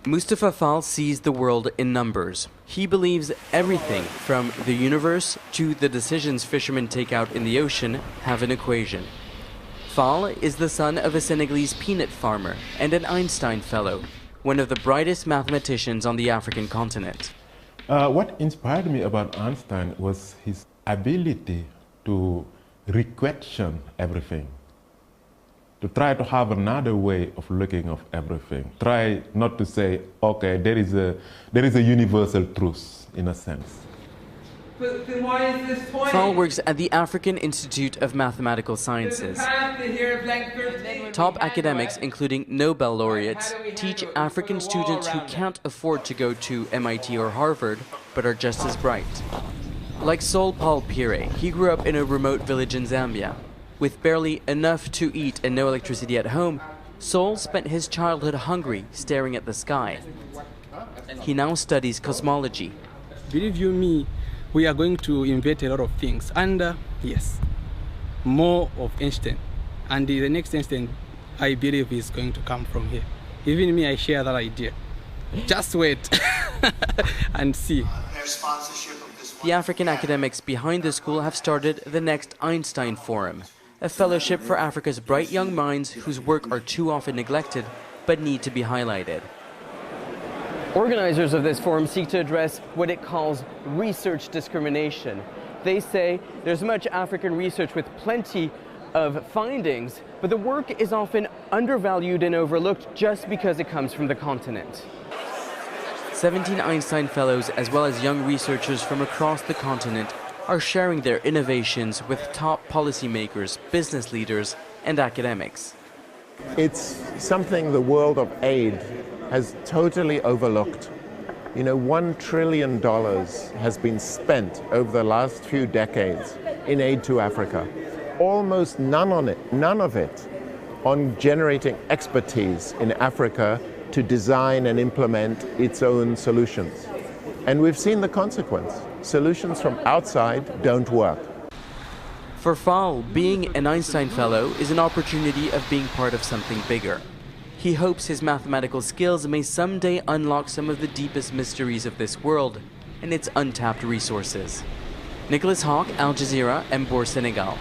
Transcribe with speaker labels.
Speaker 1: Mustafa Fall sees the world in numbers. He believes everything from the universe to the decisions fishermen take out in the ocean have an equation. Fall is the son of a Senegalese peanut farmer and an Einstein Fellow, one of the brightest mathematicians on the African continent.
Speaker 2: What inspired me about Einstein was his ability to re-question everything, to try to have another way of looking at everything. Try not to say, okay, there is a universal truth, in a sense.
Speaker 3: But then why is this point?
Speaker 1: Fall works at the African Institute of Mathematical Sciences. Top academics, including Nobel laureates, teach African students who can't afford to go to MIT or Harvard, but are just as bright. Like Sol Paul Pire, he grew up in a remote village in Zambia. With barely enough to eat and no electricity at home, Sol spent his childhood hungry, staring at the sky. He now studies cosmology.
Speaker 4: Believe you me, we are going to invent a lot of things. And yes, more of Einstein. And the next Einstein, I believe, is going to come from here. Even me, I share that idea. Just wait and see.
Speaker 1: The African academics behind the school have started the next Einstein Forum, a fellowship for Africa's bright young minds whose work are too often neglected but need to be highlighted. Organizers of this forum seek to address what it calls research discrimination. They say there's much African research with plenty of findings, but the work is often undervalued and overlooked just because it comes from the continent. 17 Einstein Fellows, as well as young researchers from across the continent, are sharing their innovations with top policymakers, business leaders, and academics.
Speaker 5: It's something the world of aid has totally overlooked. You know, $1 trillion has been spent over the last few decades in aid to Africa. Almost none of it on generating expertise in Africa to design and implement its own solutions. And we've seen the consequence. Solutions from outside don't work.
Speaker 1: For Fall, being an Einstein Fellow is an opportunity of being part of something bigger. He hopes his mathematical skills may someday unlock some of the deepest mysteries of this world and its untapped resources. Nicholas Hawk, Al Jazeera, Mbor, Senegal.